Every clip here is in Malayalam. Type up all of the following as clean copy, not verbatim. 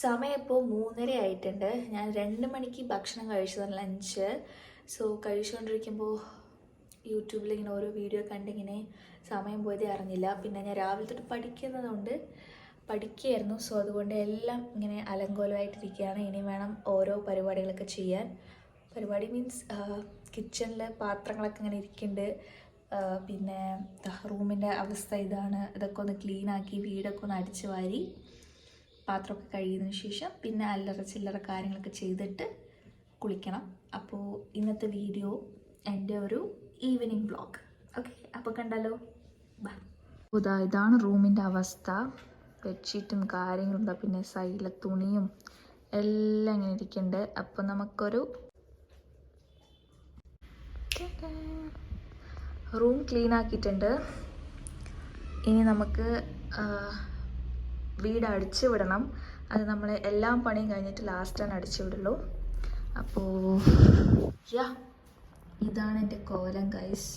സമയം ഇപ്പോൾ 3:30 ആയിട്ടുണ്ട്. ഞാൻ 2 മണിക്ക് ഭക്ഷണം കഴിച്ചതാണ്, ലഞ്ച്. സോ കഴിച്ചുകൊണ്ടിരിക്കുമ്പോൾ യൂട്യൂബിൽ ഇങ്ങനെ ഓരോ വീഡിയോ കണ്ടിങ്ങനെ സമയം പോയതേ അറിഞ്ഞില്ല. പിന്നെ ഞാൻ രാവിലെ തൊട്ട് പഠിക്കുന്നതുകൊണ്ട് പഠിക്കുകയായിരുന്നു. സോ അതുകൊണ്ട് എല്ലാം ഇങ്ങനെ അലങ്കോലമായിട്ടിരിക്കുകയാണ്. ഇനി വേണം ഓരോ പരിപാടികളൊക്കെ ചെയ്യാൻ. പരിപാടി മീൻസ് കിച്ചണിൽ പാത്രങ്ങളൊക്കെ ഇങ്ങനെ ഇരിക്കുന്നുണ്ട്. പിന്നെ റൂമിൻ്റെ അവസ്ഥ ഇതാണ്. ഇതൊക്കെ ഒന്ന് ക്ലീനാക്കി വീടൊക്കെ ഒന്ന് അടിച്ചു വാരി പാത്രമൊക്കെ കഴിയുന്നതിന് ശേഷം പിന്നെ അല്ലറ ചില്ലറ കാര്യങ്ങളൊക്കെ ചെയ്തിട്ട് കുളിക്കണം. അപ്പോൾ ഇന്നത്തെ വീഡിയോ എൻ്റെ ഒരു ഈവനിങ് വ്ളോഗ്. ഓക്കെ, അപ്പോൾ കണ്ടാലോ, ബൈ. ഇതാണ് റൂമിൻ്റെ അവസ്ഥ. ബെഡ്ഷീറ്റും കാര്യങ്ങളും എന്താ, പിന്നെ സൈഡിലെ തുണിയും എല്ലാം ഇങ്ങനെ ഇരിക്കുന്നുണ്ട്. അപ്പോൾ നമുക്കൊരു റൂം ക്ലീൻ ആക്കിയിട്ടുണ്ട്. ഇനി നമുക്ക് വീട് അടിച്ചു വിടണം. അത് നമ്മൾ എല്ലാം പണിയും കഴിഞ്ഞിട്ട് ലാസ്റ്റാണ് അടിച്ചു വിടുള്ളൂ. അപ്പോൾ ഇതാണ് എൻ്റെ കോലം ഗൈസ്.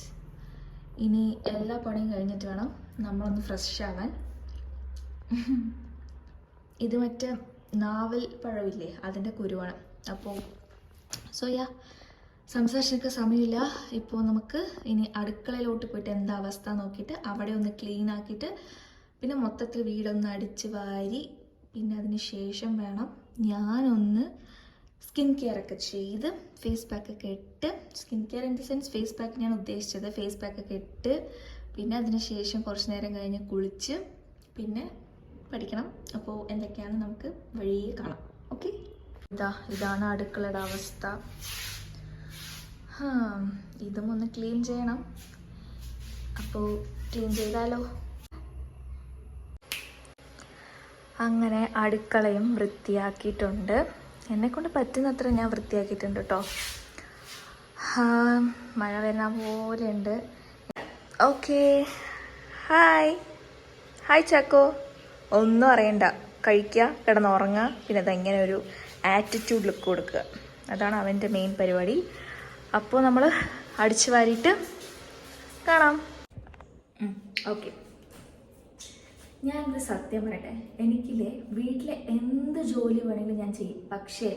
ഇനി എല്ലാ പണിയും കഴിഞ്ഞിട്ട് വേണം നമ്മളൊന്ന് ഫ്രഷ് ആവാൻ. ഇത് മറ്റേ നാവൽ പഴമില്ലേ, അതിൻ്റെ കുരുവാണ്. അപ്പോൾ സംസാരിച്ചൊക്കെ സമയമില്ല. ഇപ്പോൾ നമുക്ക് ഇനി അടുക്കളയിലോട്ട് പോയിട്ട് എന്താ അവസ്ഥ നോക്കിയിട്ട് അവിടെ ഒന്ന് ക്ലീൻ ആക്കിയിട്ട് പിന്നെ മൊത്തത്തിൽ വീടൊന്ന് അടിച്ച് വാരി പിന്നെ അതിന് ശേഷം വേണം ഞാനൊന്ന് സ്കിൻ കെയർ ഒക്കെ ചെയ്ത് ഫേസ് പാക്കൊക്കെ ഇട്ട്, skin care in the sense face pack ഞാൻ ഉദ്ദേശിച്ചത്, ഫേസ് പാക്കൊക്കെ ഇട്ട് പിന്നെ അതിന് ശേഷം കുറച്ച് നേരം കഴിഞ്ഞ് കുളിച്ച് പിന്നെ പഠിക്കണം. അപ്പോൾ എന്തൊക്കെയാണ് നമുക്ക് വഴിയെ കാണാം. ഓക്കെ, ഇതാണ് അടുക്കളയുടെ അവസ്ഥ. ഇതും ഒന്ന് ക്ലീൻ ചെയ്യണം. അപ്പോൾ ക്ലീൻ ചെയ്താലോ. അങ്ങനെ അടുക്കളയും വൃത്തിയാക്കിയിട്ടുണ്ട്. എന്നെക്കൊണ്ട് പറ്റുന്നത്ര ഞാൻ വൃത്തിയാക്കിയിട്ടുണ്ട് കേട്ടോ. മഴ വരുന്ന പോലെ ഉണ്ട്. Okay, hi ചക്കോ. ഒന്നും അറിയണ്ട, കഴിക്കുക, കിടന്നുറങ്ങുക, പിന്നെ അതെങ്ങനെ ഒരു ആറ്റിറ്റ്യൂഡ് ലുക്ക് കൊടുക്കുക, അതാണ് അവൻ്റെ മെയിൻ പരിപാടി. അപ്പോൾ നമ്മൾ അടിച്ചു വാരിയിട്ട് കാണാം. ഓക്കെ, ഞാനൊരു സത്യം പറയട്ടെ, എനിക്കില്ലേ വീട്ടിലെ എന്ത് ജോലി വേണമെങ്കിലും ഞാൻ ചെയ്യും. പക്ഷേ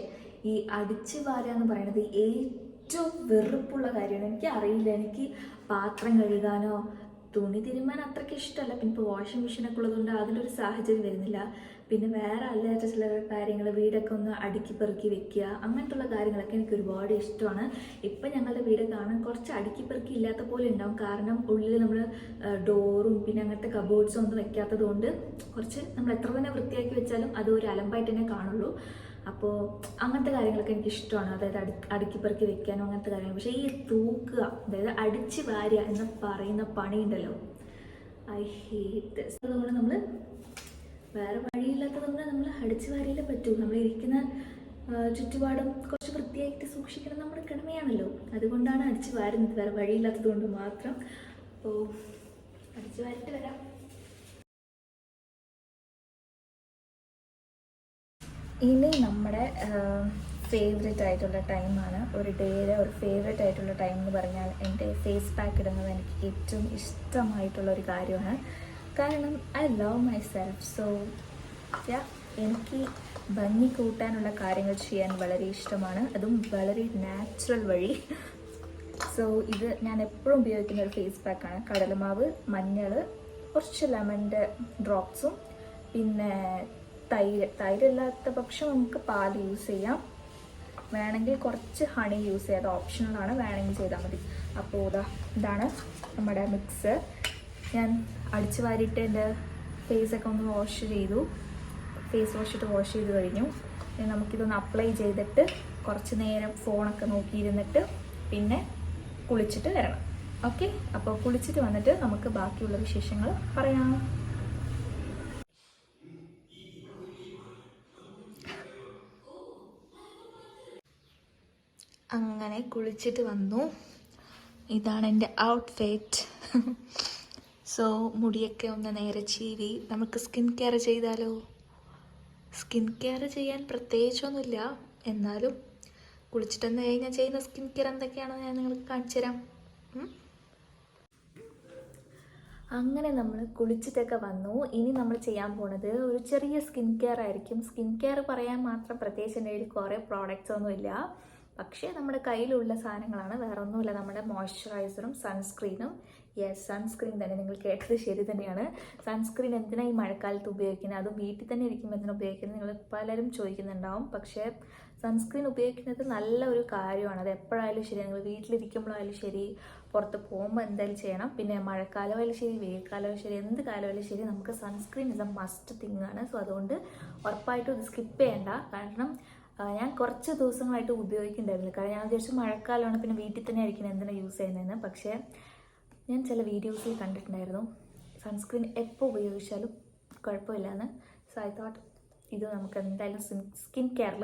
ഈ അടിച്ചു വാരുക എന്ന് പറയുന്നത് ഏറ്റവും വെറുപ്പുള്ള കാര്യമാണ്. എനിക്ക് അറിയില്ല, എനിക്ക് പാത്രം കഴുകാനോ തുണി തിരുമ്മാൻ അത്രയ്ക്ക് ഇഷ്ടമല്ല. പിന്നെ ഇപ്പോൾ വാഷിംഗ് മെഷീനൊക്കെ ഉള്ളതുകൊണ്ട് അതിലൊരു സാഹചര്യം വരുന്നില്ല. പിന്നെ വേറെ അല്ലാത്ത ചില കാര്യങ്ങൾ, വീടൊക്കെ ഒന്ന് അടുക്കി പെറുക്കി വെക്കുക, അങ്ങനത്തുള്ള കാര്യങ്ങളൊക്കെ എനിക്ക് ഒരുപാട് ഇഷ്ടമാണ്. ഇപ്പം ഞങ്ങളുടെ വീട് കാണാൻ കുറച്ച് അടുക്കി പെറുക്കി ഇല്ലാത്ത പോലെ ഉണ്ടാവും. കാരണം ഉള്ളിൽ നമ്മൾ ഡോറും പിന്നെ അങ്ങനത്തെ കബോർഡ്സും ഒന്നും വെക്കാത്തത് കൊണ്ട് കുറച്ച് നമ്മൾ എത്ര തന്നെ വൃത്തിയാക്കി വെച്ചാലും അത് ഒരു അലമ്പായിട്ട് തന്നെ കാണുള്ളൂ. അപ്പോൾ അങ്ങനത്തെ കാര്യങ്ങളൊക്കെ എനിക്ക് ഇഷ്ടമാണ്, അതായത് അടുക്കി പെറുക്കി വെക്കാനോ അങ്ങനത്തെ കാര്യങ്ങൾ. പക്ഷേ ഈ തൂക്കുക, അതായത് അടിച്ച് വാരുക എന്ന് പറയുന്ന പണിയുണ്ടല്ലോ, ഐ ഹേറ്റ് ദിസ്. അതുകൊണ്ട് നമ്മൾ വേറെ വഴിയില്ലാത്തതുകൊണ്ട് നമ്മൾ അടിച്ചു വാരിയിലേ പറ്റൂ. നമ്മളിരിക്കുന്ന ചുറ്റുപാടും കുറച്ച് വൃത്തിയായിട്ട് സൂക്ഷിക്കണം, നമ്മുടെ കടമയാണല്ലോ. അതുകൊണ്ടാണ് അടിച്ചു വാരുന്നത്, വേറെ വഴിയില്ലാത്തത് കൊണ്ട് മാത്രം. അപ്പോൾ അടിച്ചു വാരിട്ട് വരാം. ഇനി നമ്മുടെ ഫേവറേറ്റ് ആയിട്ടുള്ള ടൈമാണ്, ഒരു ഡേയിലെ ഒരു ഫേവറേറ്റ് ആയിട്ടുള്ള ടൈം എന്ന് പറഞ്ഞാൽ എൻ്റെ ഫേസ് പാക്ക് ഇടുന്നത് എനിക്ക് ഏറ്റവും ഇഷ്ടമായിട്ടുള്ള ഒരു കാര്യമാണ്. കാരണം I love my self. So എനിക്ക് ഭംഗി കൂട്ടാനുള്ള കാര്യങ്ങൾ ചെയ്യാൻ വളരെ ഇഷ്ടമാണ്, അതും വളരെ നാച്ചുറൽ വഴി. സോ ഇത് ഞാൻ എപ്പോഴും ഉപയോഗിക്കുന്ന ഒരു ഫേസ് പാക്കാണ്. കടലമാവ്, മഞ്ഞൾ, കുറച്ച് ലെമണിൻ്റെ ഡ്രോപ്സും പിന്നെ തൈരില്ലാത്ത പക്ഷം നമുക്ക് പാൽ യൂസ് ചെയ്യാം, വേണമെങ്കിൽ കുറച്ച് ഹണി യൂസ് ചെയ്യാം, അത് ഓപ്ഷണലാണ്, വേണമെങ്കിൽ ചെയ്താൽ മതി. അപ്പോൾ ഇതാണ് നമ്മുടെ മിക്സ്. ഞാൻ അടിച്ചു വാരിയിട്ട് എൻ്റെ ഫേസൊക്കെ ഒന്ന് വാഷ് ചെയ്തു, ഫേസ് വാഷ് ഇട്ട് വാഷ് ചെയ്ത് കഴിഞ്ഞു. നമുക്കിതൊന്ന് അപ്ലൈ ചെയ്തിട്ട് കുറച്ച് നേരം ഫോണൊക്കെ നോക്കിയിരുന്നിട്ട് പിന്നെ കുളിച്ചിട്ട് വരണം. ഓക്കെ, അപ്പോൾ കുളിച്ചിട്ട് വന്നിട്ട് നമുക്ക് ബാക്കിയുള്ള വിശേഷങ്ങൾ പറയാം. അങ്ങനെ കുളിച്ചിട്ട് വന്നു. ഇതാണ് എൻ്റെ ഔട്ട്ഫിറ്റ്. സോ മുടിയൊക്കെ ഒന്ന് നേരെ ചീവി നമുക്ക് സ്കിൻ കെയർ ചെയ്താലോ. സ്കിൻ കെയർ ചെയ്യാൻ പ്രത്യേകിച്ചൊന്നുമില്ല, എന്നാലും കുളിച്ചിട്ടെന്ന് കഴിഞ്ഞാൽ ചെയ്യുന്ന സ്കിൻ കെയർ എന്തൊക്കെയാണെന്ന് ഞാൻ നിങ്ങൾക്ക് കാണിച്ചു തരാം. അങ്ങനെ നമ്മൾ കുളിച്ചിട്ടൊക്കെ വന്നു. ഇനി നമ്മൾ ചെയ്യാൻ പോണത് ഒരു ചെറിയ സ്കിൻ കെയർ ആയിരിക്കും. സ്കിൻ കെയർ പറയാൻ മാത്രം പ്രത്യേകിച്ച് എൻ്റെ കയ്യിൽ കുറേ പ്രോഡക്റ്റ്സ് ഒന്നുമില്ല, പക്ഷേ നമ്മുടെ കയ്യിലുള്ള സാധനങ്ങളാണ്. വേറെ ഒന്നുമില്ല, നമ്മുടെ മോയ്സ്ചറൈസറും സൺസ്ക്രീനും. യെസ്, സൺസ്ക്രീൻ തന്നെ, നിങ്ങൾ കേട്ടത് ശരി തന്നെയാണ്. സൺസ്ക്രീൻ എന്തിനാണ് ഈ മഴക്കാലത്ത് ഉപയോഗിക്കുന്നത്, അതും വീട്ടിൽ തന്നെ ഇരിക്കുമ്പോൾ എന്തിനാണ് ഉപയോഗിക്കുന്നത്, നിങ്ങൾ പലരും ചോദിക്കുന്നുണ്ടാവും. പക്ഷേ സൺസ്ക്രീൻ ഉപയോഗിക്കുന്നത് നല്ല ഒരു കാര്യമാണ്. അത് എപ്പോഴായാലും ശരി, നിങ്ങൾ വീട്ടിലിരിക്കുമ്പോഴായാലും ശരി, പുറത്ത് പോകുമ്പോൾ എന്തായാലും ചെയ്യണം. പിന്നെ മഴക്കാലമായാലും ശരി, വെയിൽക്കാലമായാലും ശരി, എന്ത് കാലമായാലും ശരി, നമുക്ക് sunscreen is A must thing ആണ്. സോ അതുകൊണ്ട് ഉറപ്പായിട്ടും ഇത് സ്കിപ്പ് ചെയ്യേണ്ട. കാരണം ഞാൻ കുറച്ച് ദിവസങ്ങളായിട്ട് ഉപയോഗിക്കുന്നുണ്ടായിരുന്നില്ല. കാരണം ഞാൻ വിചാരിച്ചു മഴക്കാലമാണ്, പിന്നെ വീട്ടിൽ തന്നെ ആയിരിക്കണം എന്തിനാണ് യൂസ് ചെയ്യുന്നതെന്ന്. പക്ഷേ ഞാൻ ചില വീഡിയോസിൽ കണ്ടിട്ടുണ്ടായിരുന്നു സൺസ്ക്രീൻ എപ്പോൾ ഉപയോഗിച്ചാലും കുഴപ്പമില്ലാന്ന്. സോ ഐ തോട്ട് ഇത് നമുക്ക് എന്തായാലും സ്കിൻ കെയറിൽ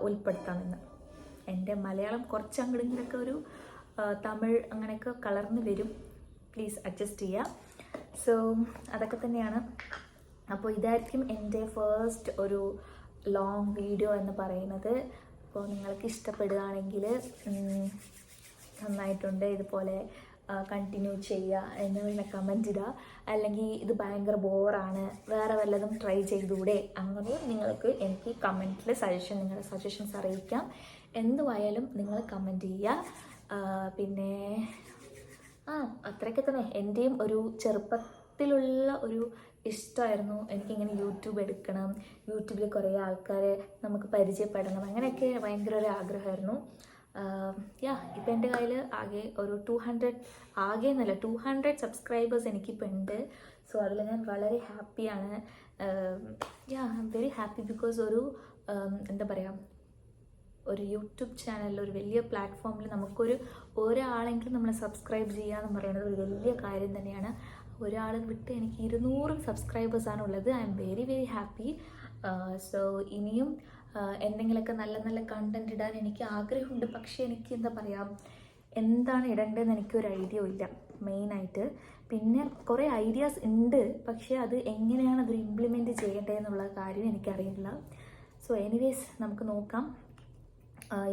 ഉൾപ്പെടുത്താമെന്ന്. എൻ്റെ മലയാളം കുറച്ച് അങ്ങോട്ട് ഒരു തമിഴ് അങ്ങനെയൊക്കെ കളർന്ന് വരും, പ്ലീസ് അഡ്ജസ്റ്റ് ചെയ്യുക. സോ അതൊക്കെ തന്നെയാണ്. അപ്പോൾ ഇതായിരിക്കും എൻ്റെ ഫസ്റ്റ് ഒരു ലോങ് വീഡിയോ എന്ന് പറയുന്നത്. അപ്പോൾ നിങ്ങൾക്ക് ഇഷ്ടപ്പെടുകയാണെങ്കിൽ നന്നായിട്ടുണ്ട്, ഇതുപോലെ കണ്ടിന്യൂ ചെയ്യുക എന്ന് കമൻറ്റ് ഇടുക. അല്ലെങ്കിൽ ഇത് ഭയങ്കര ബോറാണ്, വേറെ വല്ലതും ട്രൈ ചെയ്തുകൂടെ, അങ്ങനെ നിങ്ങൾക്ക് എനിക്ക് കമൻറ്റിൽ നിങ്ങളുടെ സജഷൻസ് അറിയിക്കാം. എന്തുവായാലും നിങ്ങൾ കമൻറ്റ് ചെയ്യുക. പിന്നെ അത്രയൊക്കെ തന്നെ. എൻ്റെയും ഒരു ചെറുപ്പത്തിലുള്ള ഒരു ഇഷ്ടമായിരുന്നു എനിക്കിങ്ങനെ യൂട്യൂബ് എടുക്കണം, യൂട്യൂബിൽ കുറേ ആൾക്കാരെ നമുക്ക് പരിചയപ്പെടണം, അങ്ങനെയൊക്കെ ഭയങ്കര ഒരു ആഗ്രഹമായിരുന്നു. ഇപ്പം എൻ്റെ കയ്യിൽ ആകെ ഒരു 200 സബ്സ്ക്രൈബേഴ്സ് എനിക്കിപ്പോൾ ഉണ്ട്. സോ അതിൽ ഞാൻ വളരെ ഹാപ്പിയാണ്. I am very happy because ഒരു എന്താ പറയുക, ഒരു യൂട്യൂബ് ചാനലിൽ, ഒരു വലിയ പ്ലാറ്റ്ഫോമിൽ നമുക്കൊരു ഒരാളെങ്കിലും നമ്മളെ സബ്സ്ക്രൈബ് ചെയ്യുക എന്ന് പറയുന്നത് ഒരു വലിയ കാര്യം തന്നെയാണ്. ഒരാൾ വിട്ട് എനിക്ക് 200 സബ്സ്ക്രൈബേഴ്സാണ് ഉള്ളത്. I am very very happy. So ഇനിയും എന്തെങ്കിലുമൊക്കെ നല്ല നല്ല കണ്ടൻറ് ഇടാൻ എനിക്ക് ആഗ്രഹമുണ്ട്. പക്ഷേ എനിക്ക് എന്താ പറയുക, എന്താണ് ഇടേണ്ടതെന്ന് എനിക്കൊരു ഐഡിയ ഇല്ല മെയിനായിട്ട്. പിന്നെ കുറേ ഐഡിയാസ് ഉണ്ട്, പക്ഷേ അത് എങ്ങനെയാണ് അത് ഇംപ്ലിമെൻറ്റ് ചെയ്യേണ്ടതെന്നുള്ള കാര്യം എനിക്കറിയില്ല. സോ എനിവേസ് നമുക്ക് നോക്കാം.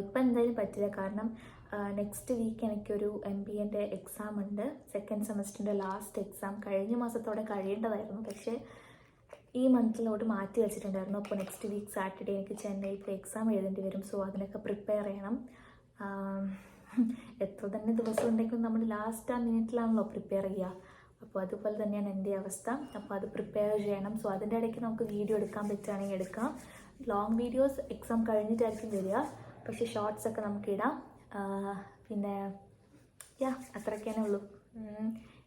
ഇപ്പം എന്തായാലും പറ്റില്ല, കാരണം നെക്സ്റ്റ് വീക്ക് എനിക്കൊരു MBA എക്സാം ഉണ്ട്, സെക്കൻഡ് സെമസ്റ്ററിൻ്റെ ലാസ്റ്റ് എക്സാം. കഴിഞ്ഞ മാസത്തോടെ കഴിയേണ്ടതായിരുന്നു, പക്ഷേ ഈ മന്തിലോട്ട് മാറ്റി വെച്ചിട്ടുണ്ടായിരുന്നു. അപ്പോൾ നെക്സ്റ്റ് വീക്ക് സാറ്റർഡേ എനിക്ക് ചെന്നൈയിൽ എക്സാം എഴുതേണ്ടി വരും. സോ അതിനൊക്കെ പ്രിപ്പയർ ചെയ്യണം. എത്ര തന്നെ ദിവസം ഉണ്ടെങ്കിലും നമ്മൾ ലാസ്റ്റ് ആ മിനിറ്റിലാണല്ലോ പ്രിപ്പയർ ചെയ്യുക. അപ്പോൾ അതുപോലെ തന്നെയാണ് എൻ്റെ അവസ്ഥ. അപ്പോൾ അത് പ്രിപ്പയർ ചെയ്യണം. സോ അതിൻ്റെ ഇടയ്ക്ക് നമുക്ക് വീഡിയോ എടുക്കാൻ പറ്റുകയാണെങ്കിൽ എടുക്കാം. ലോങ് വീഡിയോസ് എക്സാം കഴിഞ്ഞിട്ടായിരിക്കും വരിക, പക്ഷേ ഷോർട്സൊക്കെ നമുക്ക് ഇടാം. പിന്നെ അത്രയൊക്കെയാണേ ഉള്ളൂ.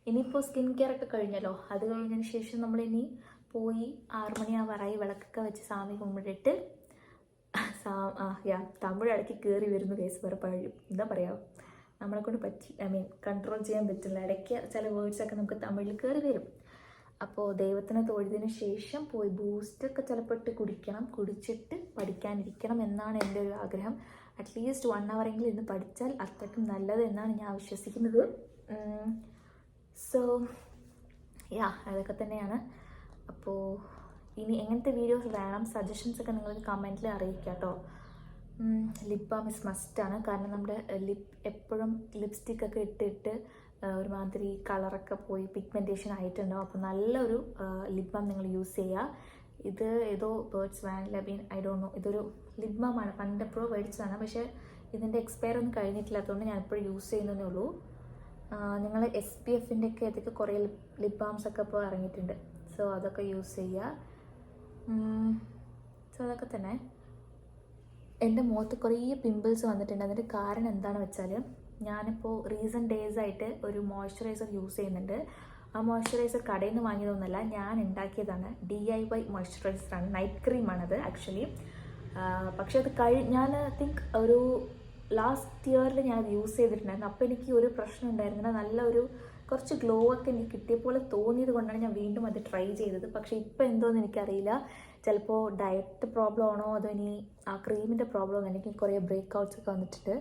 ഇനിയിപ്പോൾ സ്കിൻ കെയർ ഒക്കെ കഴിഞ്ഞല്ലോ. അത് കഴിഞ്ഞതിന് ശേഷം നമ്മളിനി പോയി 6 മണിയാവാറായി, വിളക്കൊക്കെ വെച്ച് സ്വാമി കുമ്പിട്ടിട്ട് തമിഴ് ഇടയ്ക്ക് കയറി വരുന്നു കേസ്. വേറെ പഴയും എന്താ പറയുക, നമ്മളെ കൊണ്ട് കൺട്രോൾ ചെയ്യാൻ പറ്റില്ല. ഇടയ്ക്ക് ചില വേർഡ്സൊക്കെ നമുക്ക് തമിഴിൽ കയറി വരും. അപ്പോൾ ദൈവത്തിനെ തൊഴുതിന് ശേഷം പോയി ബൂസ്റ്റൊക്കെ ചിലപ്പോൾ ഇട്ട് കുടിക്കണം, കുടിച്ചിട്ട് പഠിക്കാനിരിക്കണം എന്നാണ് എൻ്റെ ഒരു ആഗ്രഹം. അറ്റ്ലീസ്റ്റ് 1 hour ഇന്ന് പഠിച്ചാൽ അത്രയ്ക്കും നല്ലത് എന്നാണ് ഞാൻ വിശ്വസിക്കുന്നത്. സോ അതൊക്കെ തന്നെയാണ്. അപ്പോൾ ഇനി എങ്ങനത്തെ വീഡിയോസ് വേണം, സജഷൻസൊക്കെ നിങ്ങൾക്ക് കമൻറ്റിൽ അറിയിക്കാം കേട്ടോ. ലിപ് ബാം ഇസ് മസ്റ്റാണ്, കാരണം നമ്മുടെ എപ്പോഴും ലിപ്സ്റ്റിക്കൊക്കെ ഇട്ടിട്ട് ഒരുമാതിരി കളറൊക്കെ പോയി പിഗ്മെൻറ്റേഷൻ ആയിട്ടുണ്ടാവും. അപ്പോൾ നല്ലൊരു ലിപ് ബാം നിങ്ങൾ യൂസ് ചെയ്യുക. ഇത് ഏതോ birds vanilla been, I don't know, ഇതൊരു ലിപ് ബാമാണ്, പണ്ടെപ്പോഴും മേടിച്ചതാണ്. പക്ഷേ ഇതിൻ്റെ എക്സ്പയർ ഒന്നും കഴിഞ്ഞിട്ടില്ലാത്തതുകൊണ്ട് ഞാൻ എപ്പോഴും യൂസ് ചെയ്യുന്നതേ ഉള്ളൂ. നിങ്ങൾ SPFൻ്റെ ഒക്കെ അതൊക്കെ കുറേ ലിപ് ബാംസ് ഒക്കെ ഇപ്പോൾ ഇറങ്ങിയിട്ടുണ്ട്. സോ അതൊക്കെ യൂസ് ചെയ്യുക. സോ അതൊക്കെ തന്നെ. എൻ്റെ മുഖത്ത് കുറേ പിമ്പിൾസ് വന്നിട്ടുണ്ട്. അതിൻ്റെ കാരണം എന്താണെന്ന് വെച്ചാൽ, ഞാനിപ്പോൾ റീസെൻറ്റ് ഡേയ്സായിട്ട് ഒരു മോയ്സ്ചറൈസർ യൂസ് ചെയ്യുന്നുണ്ട്. ആ മോയ്സ്ചറൈസർ കടയിൽ നിന്ന് വാങ്ങിയതൊന്നുമല്ല, ഞാൻ ഉണ്ടാക്കിയതാണ്. DIY മോയ്സ്ചറൈസറാണ്, നൈറ്റ് ക്രീമാണത് ആക്ച്വലി. പക്ഷെ അത് ഞാൻ തിങ്ക് ഒരു ലാസ്റ്റ് ഇയറിൽ ഞാനത് യൂസ് ചെയ്തിട്ടുണ്ടായിരുന്നു. അപ്പോൾ എനിക്ക് ഒരു പ്രശ്നം ഉണ്ടായിരുന്നില്ല. നല്ലൊരു കുറച്ച് ഗ്ലോ ഒക്കെ എനിക്ക് കിട്ടിയ പോലെ തോന്നിയത് കൊണ്ടാണ് ഞാൻ വീണ്ടും അത് ട്രൈ ചെയ്തത്. പക്ഷേ ഇപ്പോൾ എന്തോന്ന് എനിക്കറിയില്ല, ചിലപ്പോൾ ഡയറ്റ് പ്രോബ്ലം ആണോ അതോ ഇനി ആ ക്രീമിൻ്റെ പ്രോബ്ലം, എനിക്ക് കുറേ ബ്രേക്ക് ഔട്ട്സ് ഒക്കെ വന്നിട്ടുണ്ട്.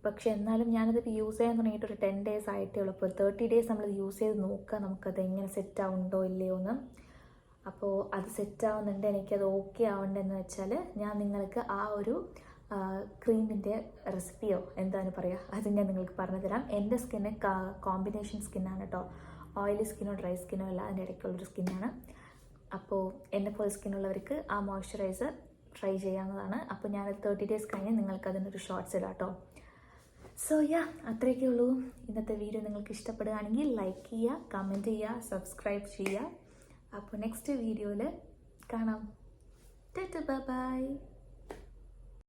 പക്ഷേ എന്നാലും ഞാനത് യൂസ് ചെയ്യാൻ തുടങ്ങിയിട്ട് ഒരു 10 days ആയിട്ടേ ഉള്ളൂ. അപ്പോൾ 30 days നമ്മളത് യൂസ് ചെയ്ത് നോക്കുക, നമുക്കത് എങ്ങനെ സെറ്റ് ആവുന്നുണ്ടോ ഇല്ലയോ എന്ന്. അപ്പോൾ അത് സെറ്റ് ആവുന്നുണ്ട്, എനിക്കത് ഓക്കെ ആവണ്ടെന്ന് വെച്ചാൽ ഞാൻ നിങ്ങൾക്ക് ആ ഒരു ക്രീമിൻ്റെ റെസിപ്പിയോ എന്താണ് പറയുക, അത് ഞാൻ നിങ്ങൾക്ക് പറഞ്ഞു തരാം. എൻ്റെ സ്കിന്ന് കോമ്പിനേഷൻ സ്കിന്നാണ് കേട്ടോ. ഓയിലി സ്കിന്നോ ഡ്രൈ സ്കിന്നോ അല്ല, അതിൻ്റെ ഇടയ്ക്കുള്ളൊരു സ്കിന്നാണ്. അപ്പോൾ എന്നെ പോലെ സ്കിന്നുള്ളവർക്ക് ആ മോയ്സ്ചറൈസർ ട്രൈ ചെയ്യാവുന്നതാണ്. അപ്പോൾ ഞാനത് 30 days കഴിഞ്ഞ് നിങ്ങൾക്ക് അതിനൊരു ഷോർട്ട്സ് ഇടാം കേട്ടോ. സോ അത്രയൊക്കെ ഉള്ളൂ. ഇന്നത്തെ വീഡിയോ നിങ്ങൾക്ക് ഇഷ്ടപ്പെടുകയാണെങ്കിൽ ലൈക്ക് ചെയ്യുക, കമൻറ്റ് ചെയ്യുക, സബ്സ്ക്രൈബ് ചെയ്യുക. അപ്പോൾ നെക്സ്റ്റ് വീഡിയോയിൽ കാണാം. ബൈ.